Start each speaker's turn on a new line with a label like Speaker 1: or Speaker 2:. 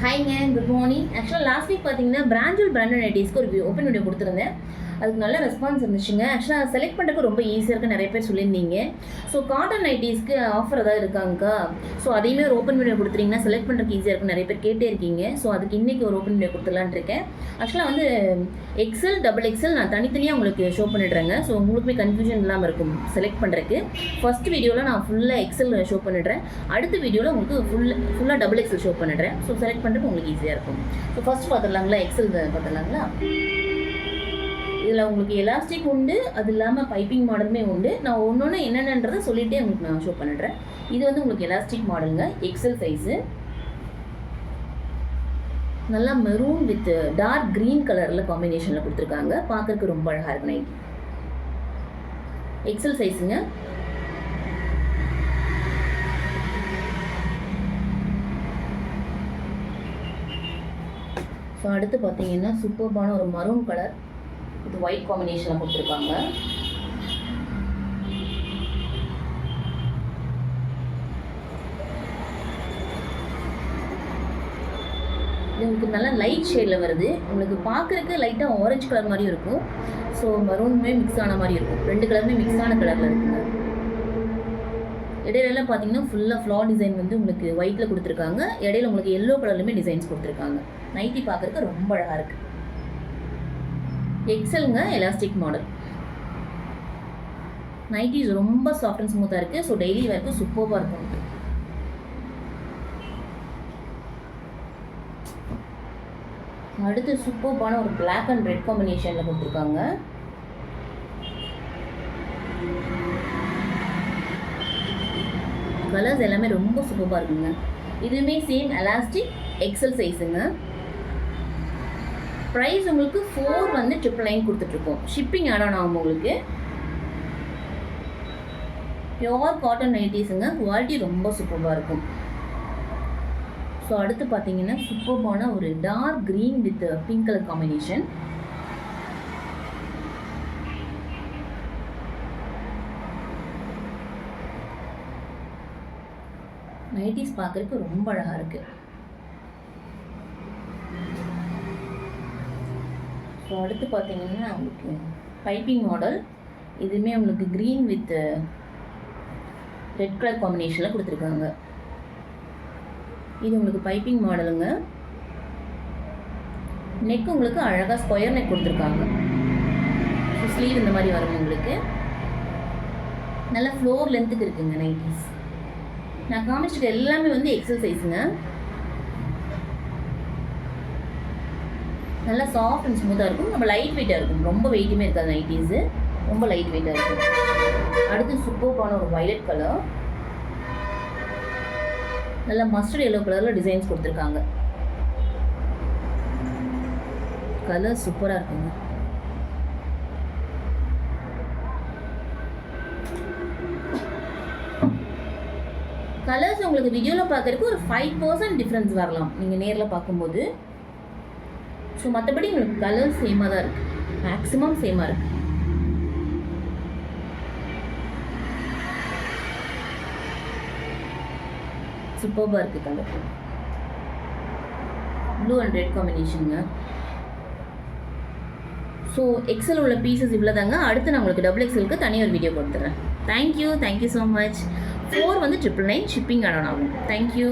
Speaker 1: ஹாய்ங்க, good morning. ஆக்சுவலாக last week பார்த்தீங்கன்னா branded நைட்டிஸ்க்கு ஒரு ஓப்பன் வீடியோ கொடுத்துருந்தேன். அதுக்கு நல்ல ரெஸ்பான்ஸ் இருந்துச்சுங்க. ஆக்சுவலாக செலக்ட் பண்ணுறதுக்கு ரொம்ப ஈஸியாக இருக்குது, நிறைய பேர் சொல்லியிருந்தீங்க. ஸோ காட்டன் நைட்டிஸ்க்கு ஆஃபர் ஏதாவது இருக்காங்கக்கா? ஸோ அதையுமே ஒரு ஓப்பன் வீடியோ கொடுத்துட்டிங்கன்னா செலக்ட் பண்ணுறதுக்கு ஈஸியாக இருக்கும், நிறைய பேர் கேட்டே இருக்கீங்க. ஸோ அதுக்கு இன்றைக்கி ஒரு ஓப்பன் வீடியோ கொடுத்துடலான்னு இருக்கேன். ஆக்சுவலாக வந்து எக்ஸல், டபுள் எக்ஸல் நான் தனித்தனியாக உங்களுக்கு ஷோ பண்ணிடுறேங்க. ஸோ உங்களுக்குமே கன்ஃபியூஷன் இல்லாமல் இருக்கும் செலக்ட் பண்ணுறதுக்கு. ஃபஸ்ட் வீடியோவில் நான் ஃபுல்லாக எக்ஸல் ஷோ பண்ணிடுறேன், அடுத்த வீடியோவில் உங்களுக்கு ஃபுல்லாக டபுள் எக்ஸல் ஷோ பண்ணிடுறேன். ஸோ செலக்ட் பண்ணுறதுக்கு உங்களுக்கு ஈஸியாக இருக்கும். ஸோ ஃபஸ்ட் பார்த்துடலாங்களா? எக்ஸல் பார்த்துடலாங்களா? இதில் உங்களுக்கு எலாஸ்டிக் உண்டு, அது இல்லாமல் பைப்பிங் மாடலுமே உண்டு. நான் ஒன்று என்னென்னன்றதை சொல்லிகிட்டே உங்களுக்கு நான் ஷோ பண்ணிடுறேன். இது வந்து உங்களுக்கு எலாஸ்டிக் மாடலுங்க, எக்ஸல் சைஸு. நல்லா மெரூன் வித் டார்க் க்ரீன் கலரில் காம்பினேஷனில் கொடுத்துருக்காங்க. பார்க்குறதுக்கு ரொம்ப அழகாக இருக்கு நைட்டி. எக்ஸல் சைஸுங்க. ஸோ அடுத்து பார்த்தீங்கன்னா சூப்பர்பான ஒரு மரூன் கலர், இது ஒயிட் காம்பினேஷனில் கொடுத்துருக்காங்க. இது உங்களுக்கு நல்லா லைட் ஷேடில் வருது. உங்களுக்கு பார்க்குறதுக்கு லைட்டாக ஆரஞ்சு கலர் மாதிரியும் இருக்கும். ஸோ மரூனுமே மிக்ஸ் ஆன மாதிரி இருக்கும். ரெண்டு கலருமே மிக்ஸ் ஆன கலரில் இருக்குங்க. இடையிலலாம் பார்த்தீங்கன்னா ஃபுல்லாக ஃப்ளார் டிசைன் வந்து உங்களுக்கு ஒயிட்டில் கொடுத்துருக்காங்க. இடையில உங்களுக்கு எல்லோ கலர்லையுமே டிசைன்ஸ் கொடுத்துருக்காங்க. நைட்டி பார்க்குறதுக்கு ரொம்ப அழகாக இருக்குது. எக்ஸலுங்க, எலாஸ்டிக் மாடல். நைட்டிஸ் ரொம்ப சாஃப்ட் அண்ட் ஸ்மூத்தாக இருக்குது. ஸோ டெய்லி வேர்க்கு சூப்பராக இருக்கும். அடுத்து சூப்பர்பான ஒரு பிளாக் அண்ட் ரெட் காம்பினேஷனில் கொடுத்துருக்காங்க. கலர்ஸ் எல்லாமே ரொம்ப சூப்பராக இருக்குங்க. இதுவுமே சேம் எலாஸ்டிக் எக்ஸல் சைஸுங்க. ப்ரைஸ் உங்களுக்கு 4 வந்து 999 கொடுத்துட்ருக்கோம். ஷிப்பிங் ஆட் ஆன் ஆகும் உங்களுக்கு. பியோர் காட்டன் நைட்டிஸுங்க, குவாலிட்டி ரொம்ப சூப்பராக இருக்கும். ஸோ அடுத்து பார்த்தீங்கன்னா சூப்பர்பான ஒரு dark green with pink colour combination. Nighties பார்க்குறதுக்கு ரொம்ப அழகாக இருக்குது. ஸோ அடுத்து பார்த்தீங்கன்னா உங்களுக்கு பைப்பிங் மாடல். இதுவுமே உங்களுக்கு க்ரீன் வித் ரெட் கலர் காம்பினேஷனில் கொடுத்துருக்காங்க. இது உங்களுக்கு பைப்பிங் மாடலுங்க. நெக் உங்களுக்கு அழகாக ஸ்கொயர் நெக் கொடுத்துருக்காங்க. ஸோ ஸ்லீவ் இந்த மாதிரி வரும் உங்களுக்கு. நல்லா ஃப்ளோர் லென்த்துக்கு இருக்குங்க நைட்டிஸ். நான் காமிச்சிருக்க எல்லாமே வந்து எக்ஸல் சைஸுங்க. நல்லா சாஃப்ட் அண்ட் ஸ்மூத்தாக இருக்கும். நம்ம லைட் வெயிட்டாக இருக்கும், ரொம்ப வெயிட்டுமே இருக்காது நைட்டிஸு. ரொம்ப லைட் வெயிட்டாக இருக்கும். அடுத்து சூப்பர்பான ஒரு வயலட் கலர், நல்லா மஸ்டர்ட் எல்லோ கலரில் டிசைன்ஸ் கொடுத்துருக்காங்க. கலர் சூப்பராக இருக்குங்க. கலர்ஸ் உங்களுக்கு வீடியோவில் பார்க்குறதுக்கு ஒரு 5% டிஃப்ரென்ஸ் வரலாம் நீங்கள் நேரில் பார்க்கும்போது. ஸோ மற்றபடி உங்களுக்கு கலர் சேமாக தான் இருக்குது, மேக்ஸிமம் சேமாக இருக்குது. சூப்பராக இருக்குது கலர். ப்ளூ அண்ட் ரெட் காம்பினேஷனுங்க. ஸோ எக்ஸல் உள்ள பீசஸ் இவ்வளோ தாங்க. அடுத்து நான் உங்களுக்கு டபுள் எக்ஸலுக்கு தனியாக ஒரு வீடியோ கொடுத்துட்றேன். Thank you so much. 4 வந்து 999 ஷிப்பிங் ஆட் ஆகும். தேங்க்யூ.